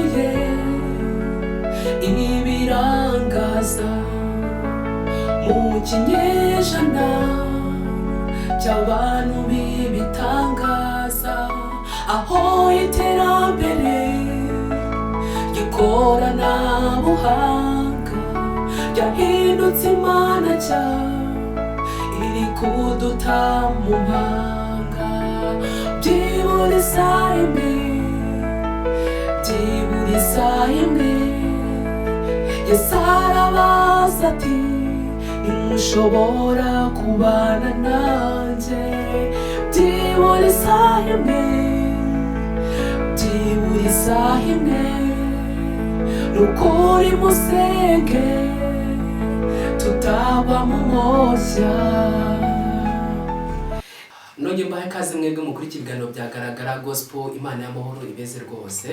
yadukoreye ibirangaza mu kinyejana cy'abantu b'ibitangaza, aho iterambere ry'ikoranabuhanga ryahindutse imana nshya iri kuduta mu mpanga. Byibura isaha imwe, byibura isaha imwe, Yesu arabaza ati ntimushobora kubana nanjye. Byibura isaha imwe, byibura isaha imwe, nukuri musenge tutaba mu moshya. Nongeye mbahe ikaze mwebwe mukurikira ibiganiro byagaragara gospel. Imana y'amahoro ibeze rwose.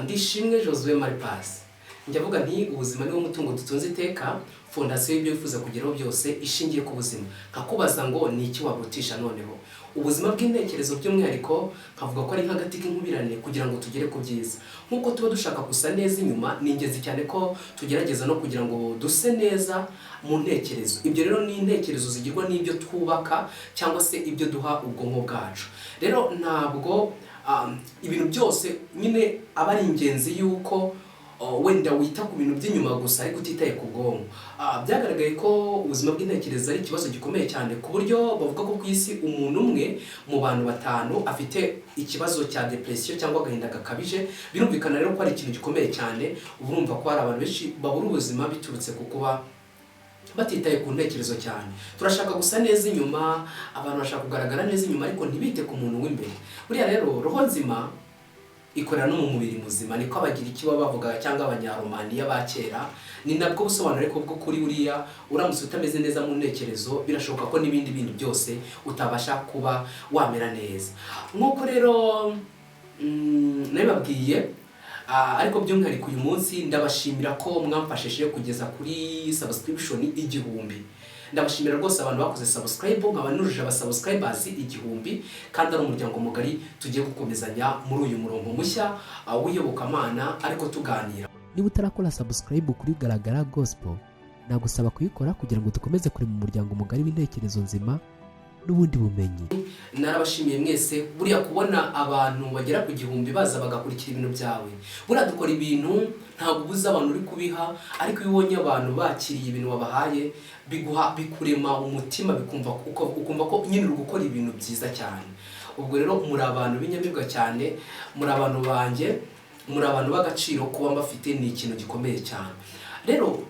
Ndishimwe Josué Maripasi. Njyavuga nti ubuzima niwo mutungo dutunze iteka, fondasiyo y'ibyo wifuza kugeraho byose ishingiye ku buzima. Nkakubaza ngo ni iki wabutisha noneho? Ubuzima bw'intekerezo by'umwihariko nkavuga ko ari nk'agati k'inkubirane kugira ngo tugere ku byiza. Nk'uko tuba dushaka gusa neza inyuma, ni ingenzi cyane ko tugerageza no kugira ngo duse neza mu ntekerezo. Ibyo rero ni intekerezo zigirwa n'ibyo twubaka cyangwa se ibyo duha ubwonko bwacu. Rero ntabwo ibintu byose nyine aba ari ingenzi yuko wenda wita ku bintu by'inyuma gusa ariko utitaye ku bwonko. Byagaragaye ko ubuzima bw'intekerezo ari ikibazo gikomeye cyane, ku buryo bavuga ko ku isi umuntu umwe mu bantu 5 afite ikibazo cya depression cyangwa agahinda gakabije. Birumvikana rero ko ari ikintu gikomeye cyane. Urumva ko hari abantu benshi babura ubuzima biturutse ku kuba batitaye ku ntekerezo cyane. Turashaka gusa neza inyuma, abantu bashaka kugaragara neza inyuma ariko ntibite ku muntu w'imbere. Buriya rero roho nzima ikorera no mu mubiri muzima, niko abagira iki baba bavuga cyangwa abanyaromaniya ba kera. Ni nabwo busobanuro ariko bwo kuri buriya uramutse utameze neza mu ntekerezo birashoboka ko n'ibindi bintu byose utabasha kuba wamera neza. Nk'uko rero nabibabwiye, ariko by'umwihariko uyu munsi ndabashimira ko mwamfashije kugeza kuri subscription 1000. Ndabashimira rwose abantu bakoze subscribe, nkaba nuruje aba subscribers 1000, kandi ari umuryango mugari tugiye gukomezanya muri uyu murongo mushya w'iyobokamana ariko tuganira. Niba utarakora subscribe kuri Garagara Gospel, nagusaba kuyikora kugira ngo dukomeze kuri mu muryango mugari w'intekerezo nzima n'ubundi bumenyi. Narabashimiye mwese. Buriya kubona abantu bagera ku 1000 baza bagakurikira ibintu byawe, buriya dukora ibintu ntabwo ubuza abantu uri kubiha, ariko iyo ubonye abantu bakiriye ibintu wabahaye bikurema umutima, ukumva ko nyine uri gukora ibintu byiza cyane. Ubwo rero muri abantu b'inyamibwa cyane, muri abantu banjye, muri abantu b'agaciro. Kuba mbafite ni ikintu gikomeye cyane. Rero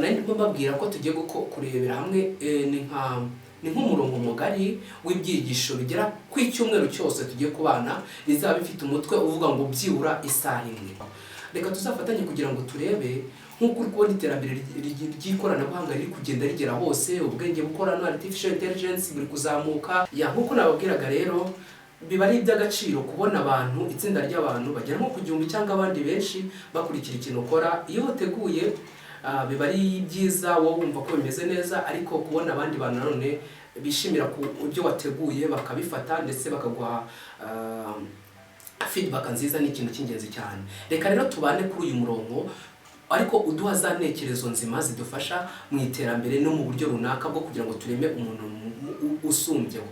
nari mbabwira ko tugiye kurebera hamwe ni nk'umurongo mugari w'ibyigisho bigera ku icyumweru cyose tugiye kubana, bizaba bifite umutwe uvuga ngo byibura isaha imwe. Reka tuzafatanye kugira ngo turebe nk'uko uri kubona iterambere ry'ikoranabuhanga riri kugenda rigera hose, ubwenge bukorano artificial intelligence buri kuzamuka. Nk'uko nababwiraga rero, biba ari iby'agaciro kubona abantu, itsinda ry'abantu bagera nko ku 1000 cyangwa abandi benshi bakurikira ikintu ukora. Iyo uteguye biba ari byiza, wowe wumva ko bimeze neza, ariko kubona abandi bantu none bishimira ku ibyo wateguye bakabifata ndetse bakaguha feedback nziza ni ikintu cy'ingenzi cyane. Reka rero tubane kuri uyu murongo, ariko uduha za ntekerezo nzima zidufasha mu iterambere no mu buryo runaka bwo kugira ngo tureme umuntu usumbyeho.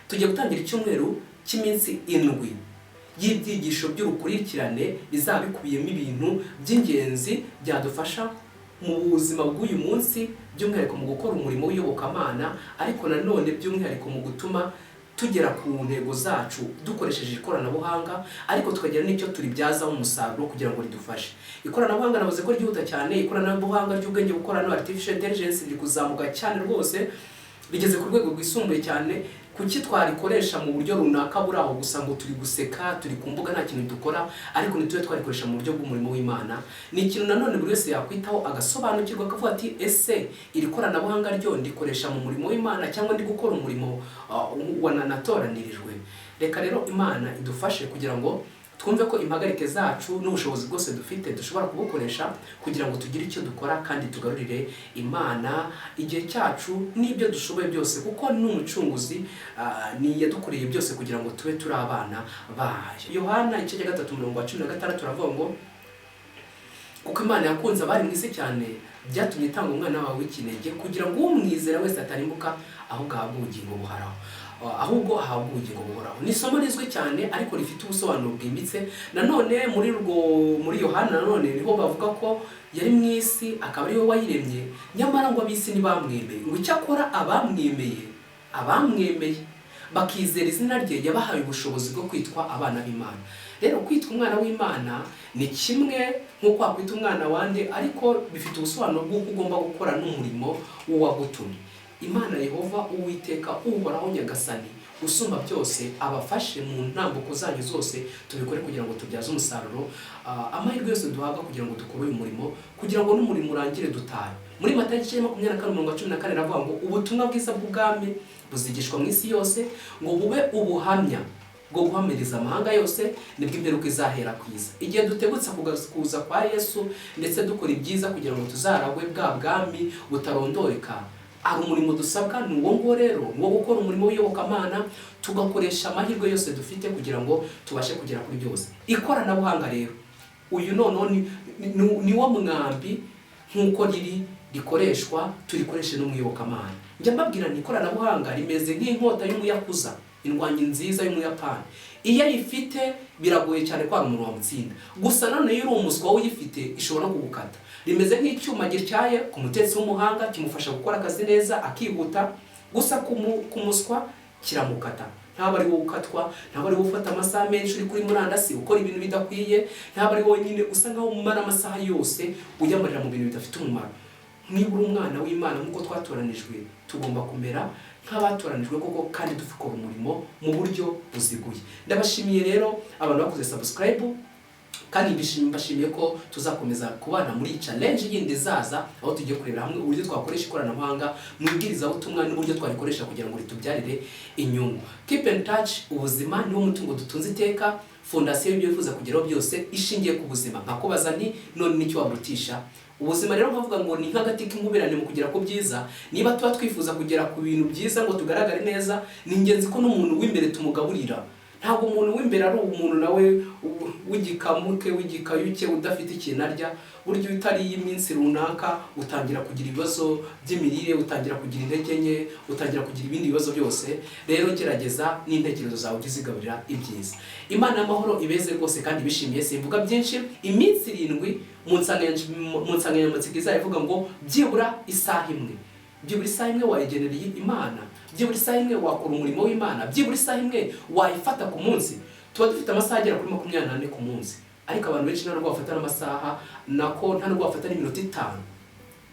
Tugiye gutangira icyumweru cy'iminsi 7 y'ibyigisho by'urukurikirane bizaba bikubiyemo ibintu by'ingenzi byadufasha mu buzima bw'uyu munsi, by'umwihariko mu gukora umurimo w'iyobokamana, ariko nanone by'umwihariko mu gutuma tugera ku ntego zacu dukoresheje ikoranabuhanga, ariko tukagira n'icyo turibyazaho umusaruro kugira ngo ridufashe. Ikoranabuhanga navuze ko ryihuta cyane. Ikoranabuhanga ry'ubwenge bukorano artificial intelligence riri kuzamuka cyane rwose, rigeze ku rwego rwisumbuye cyane. Kuki twarikoresha mu buryo runaka buraho gusa ngo turi guseka, turi kumbuga nta kintu dukora, ariko nitwe twarikoresha mu buryo bw'umurimo w'Imana. Ni ikintu nanone buri wese yakwitaho agasobanukirwa, akavuga ati ese iri koranabuhanga ryo ndikoresha mu murimo w'Imana cyangwa ndi gukora umurimo wanatoranyirijwe. Reka rero Imana idufashe kugira ngo twumve ko impagarike zacu n'ubushobozi bwose dufite dushobora kubukoresha kugira ngo tugire icyo dukora kandi tugarurire Imana igihe cyacu n'ibyo dushoboye byose, kuko n'umucunguzi ni yadukoreye byose kugira ngo tube turi abana bayo. Yohana 3:16 turavuga ngo kuko Imana yakunze abari mu isi cyane byatumye itanga umwana wawe w'ikinege kugira ngo umwizera wese atarimbuka ahubwo ahabwe ubugingo buhoraho. Ahabwe ubugingo buhoraho. Ni isomo rizwi cyane ariko rifite ubusobanuro bwimbitse. Nanone muri Yohana nanone niho bavuga ko yari mu isi akaba ari we wayiremye, nyamara ngo ab'isi ntibamwemeye, ngo icyakora abamwemeye bakizera izina rye yabahaye ubushobozi bwo kwitwa abana b'Imana. Rero kwitwa umwana w'Imana ni kimwe nk'uko wakwita umwana wande, ariko bifite ubusobanuro bw'uko ugomba gukora n'umurimo w'uwagutumye. Imana Yehova Uwiteka Uhoraho Nyagasani usumba byose abafashe mu ntambuko zanyu zose, tubikore kugira ngo tubyaze umusaruro amahirwe yose duhabwa kugira ngo dukore uyu murimo, kugira ngo n'umurimo urangire dutahe. Muri Matayo 24:14 ravuga ngo ubutumwa bwiza bw'ubwami buzigishwa mu isi yose, ngo bube ubuhamya bwo guhamiriza amahanga yose, nibwo imperuka izahera kwiza. Igihe dutegutse kuza kwa Yesu ndetse dukora ibyiza kugira ngo tuzaragwe bwa bwami butarondoreka, ari umurimo dusabwa ni uwo ngo rero wo gukora umurimo w'iyobokamana, tugakoresha amahirwe yose dufite kugira ngo tubashe kugera kuri byose. Ikoranabuhanga rero uyu noneho ni wo mwambi nk'uko rikoreshwa turikoreshe no mu iyobokamana. Njya mbabwira ni ikoranabuhanga rimeze nk'inkota y'umuyakuza, indwanyi nziza y'umuyapani. Iyo ayifite biragoye cyane kwa umuntu wamutsinda, gusa none iyo uri umuswa uyifite ishobora kugukata. Rimeze nk'icyuma gityaye ku mutetsi w'umuhanga, kimufasha gukora akazi neza akihuta, gusa kumuswa kiramukata. Ntabwo ari wowe ukatwa, ntabwo ari wowe ufata amasaha menshi uri kuri murandasi ukora ibintu bidakwiye, ntabwo ari wowe nyine usa nkaho umara amasaha yose uyamarira mu bintu bidafite umumaro. Niba uri umwana w'Imana nk'uko twatoranijwe, tugomba kumera nk'abatoranijwe koko kandi dukora umurimo mu buryo buziguye. Ndabashimiye rero abantu bakoze subscribe, kandi mbashimiye ko tuzakomeza kubana muri challenge yindi zaza, aho tugiye kureba hamwe uburyo twakoresha ikoranabuhanga mu ibwirizabutumwa n'uburyo twarikoresha kugira ngo ritubyarire inyungu. Keep in touch. Ubuzima niwo mutungo dutunze iteka. Fondasiyo y'ibyo wifuza kugeraho byose ishingiye ku buzima. Nkakubaza nti none nicyo waburutisha ubuzima? Rero nkavuga ngo ni nk'agati k'inkuberane mu kugera ku byiza. Niba tuba twifuza kugera ku bintu byiza ngo tugaragare neza, ni ingenzi ko n'umuntu w'imbere tumugaburira. Ntabwo umuntu w'imbere ari umuntu nawe w'igikamuke w'igikayuke udafite ikintu arya. Buryo utariye iminsi runaka utangira kugira ibibazo by'imirire, utangira kugira intege nke, utangira kugira ibindi bibazo byose. Rero gerageza n'intekerezo zawe uzigaburira ibyiza. Imana y'amahoro ibeze rwose kandi bishimiye. Simvuga byinshi. Iminsi 7 mu nsanganyamatsiko izavuga ngo byibura isaha imwe. Byibura isaha imwe wayigenereye Imana, byibura isaha imwe wakora umurimo w'Imana, byibura isaha imwe wayifata ku munsi. Tuba dufite amasaha agera kuri 24 ku munsi, ariko abantu benshi ntabwo bafata amasaha, ntabwo bafata n'iminota 5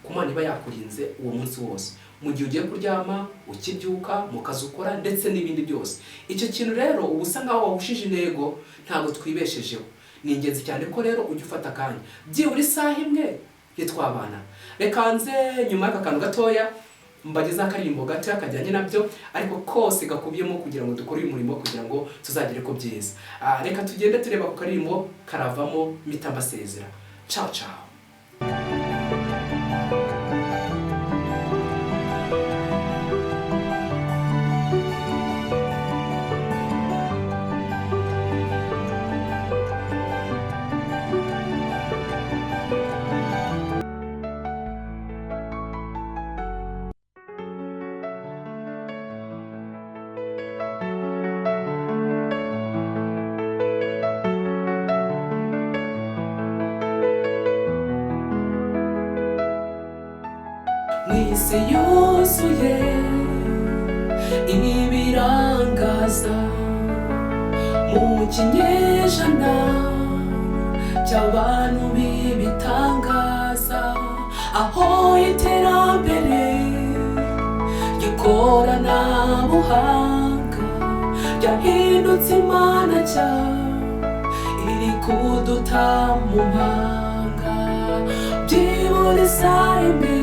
ku Mana iba yakurinze uwo munsi wose, mu gihe ugiye kuryama, ukibyuka, mu kazi ukora ndetse n'ibindi byose. Icyo kintu rero ubusa nkaho wahushije intego, ntabwo twibeshejeho. Ni ingenzi cyane ko rero ujye ufata akanya byibura isaha imwe twabana. Reka nze nyuma y'aka kantu gatoya mbageze akaririmbo gato kajyanye nabyo, ariko kose gakubiyemo kugira ngo dukore uyu murimo kugira ngo tuzagere ko byiza. Reka tugende tureba ku karirimbo karavamo mpita mbasezera. Ciao ciao. Mwisi yuzuye ibirangaza mu kinyejana cy'abantu b'ibitangaza, aho iterambere ry'ikoranabuhanga ryahindutse Imana nshya iri kuduta mu mpanga. Byibura isaha imwe,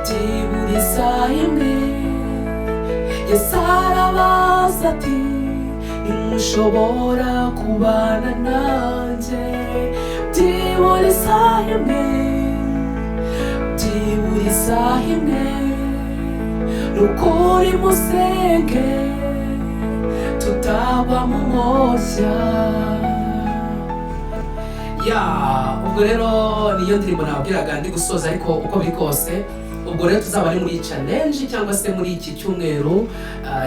byibura isaha imwe, Yesu arabaza ati ntimushobora kubana nanjye. Byibura isaha imwe, byibura isaha imwe, nukuri musenge tutagwa mu moshya. ubwo rero niyo ndirimbo nababwiraga ndi gusoza, ariko uko biri kose ubwo rero tuzaba ari muri challenge cyangwa se muri iki cyumweru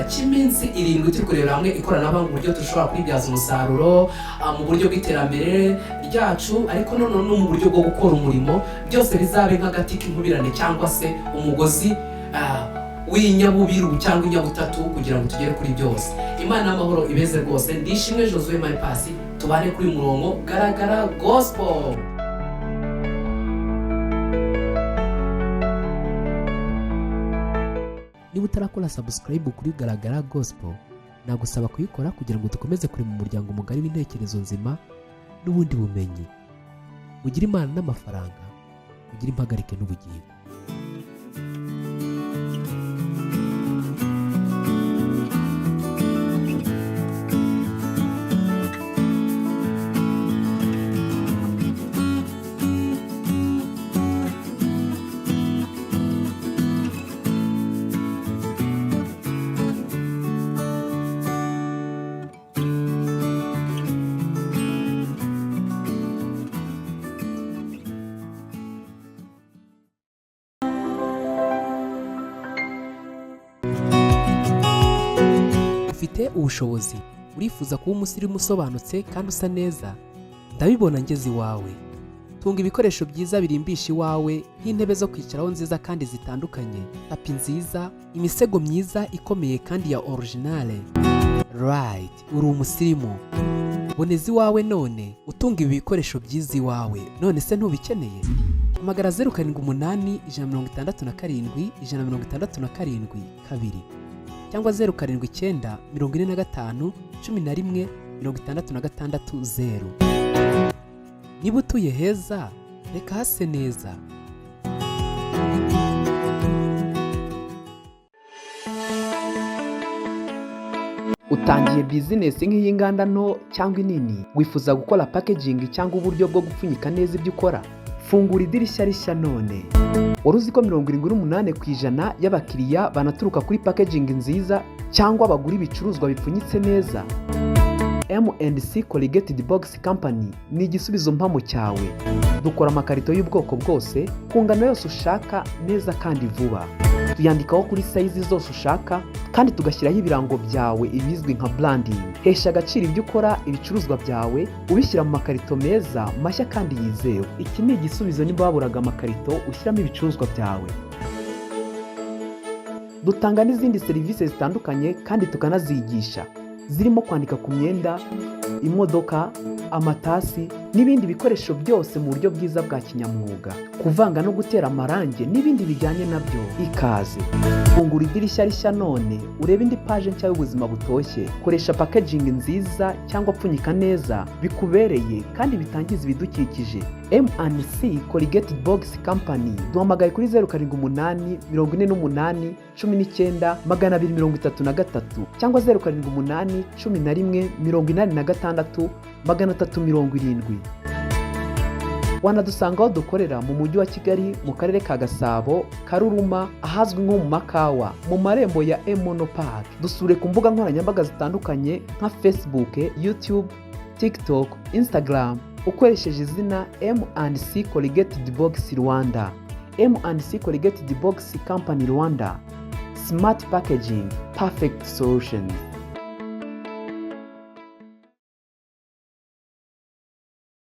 cy'iminsi 7 turi kureba hamwe ikoranabuhanga uburyo dushobora kwibyaza umusaruro mu buryo bw'iterambere ryacu, ariko no mu buryo bwo gukora umurimo, byose bizabe nk'agati k'inkubirane cyangwa se umugozi w'inyabubiru cyangwa inyabutatu kugira ngo tugere kuri byose. Imana y'amahoro ibeze rwose. Ndishimwe Josue Maripasi, tubane kuri murongo Garagara Gospel. Niba utarakora subscribe kuri Garagara Gospel, nagusaba kuyikora kugira ngo dukomeze kuri mu muryango mugari w'intekerezo nzima n'ubundi bumenyi. Mugira Imana n'amafaranga, mugira impagarike n'ubugingo. Ufite ubushobozi, urifuza kuba umusirimu usobanutse kandi usa neza? Ndabibona ngeze iwawe. Tunga ibikoresho byiza birimbisha iwawe, nk'intebe zo kwicaraho nziza kandi zitandukanye, tapi nziza, imisego myiza ikomeye kandi ya originale. Right, uri umusirimu. Boneza iwawe none, utunga ibi bikoresho byiza iwawe. None se ntubikeneye? Hamagara 078 167 167 2 cyangwa 079 45 11 66 0. Niba utuye heza, reka hase neza. Utangiye business nk'iy'inganda nto cyangwa inini, wifuza gukora packaging cyangwa uburyo bwo gupfunyika neza ibyo ukora? Fungura idirishya rishya none. Wari uzi ko 78% y'abakiriya banaturuka kuri packaging nziza cyangwa bagura ibicuruzwa bipfunyitse neza? M&C Corrugated Box Company ni igisubizo mpamo cyawe. Dukora amakarito y'ubwoko bwose ku ngano yose ushaka neza kandi vuba. Tuyandikaho kuri size zose ushaka kandi tugashyiraho ibirango byawe ibizwi nka branding. Hesha agaciro ibyo ukora, ibicuruzwa byawe ubishyira mu makarito meza mashya kandi yizewe. Iki ni igisubizo niba waburaga amakarito ushyiramo ibicuruzwa byawe. Dutanga n'izindi serivisi zitandukanye kandi tukanazigisha, zirimo kwandika ku myenda, imodoka, amatasi n'ibindi bikoresho byose mu buryo bwiza bwa kinyamwuga, kuvanga no gutera amarangi n'ibindi bijyanye nabyo. Ikaze. Fungura idirishya rishya none, urebe indi page nshya y'ubuzima butoshye. Koresha packaging nziza cyangwa pfunyika neza bikubereye kandi bitangiza ibidukikije. M&C Corrugated Box Company. Duhamagaye kuri 078 48 19 233 cyangwa 078 11 86 370. Wanadusanga aho dukorera mu mujyi wa Kigali, mu karere ka Gasabo, Karuruma, ahazwi nko mu Makawa, mu marembo ya Emono Park. Dusure ku mbuga nkoranyambaga zitandukanye nka Facebook, YouTube, TikTok, Instagram ukoresheje izina M&C Corrugated Box Rwanda. M&C Corrugated Box Company Rwanda. Smart Packaging, Perfect Solutions.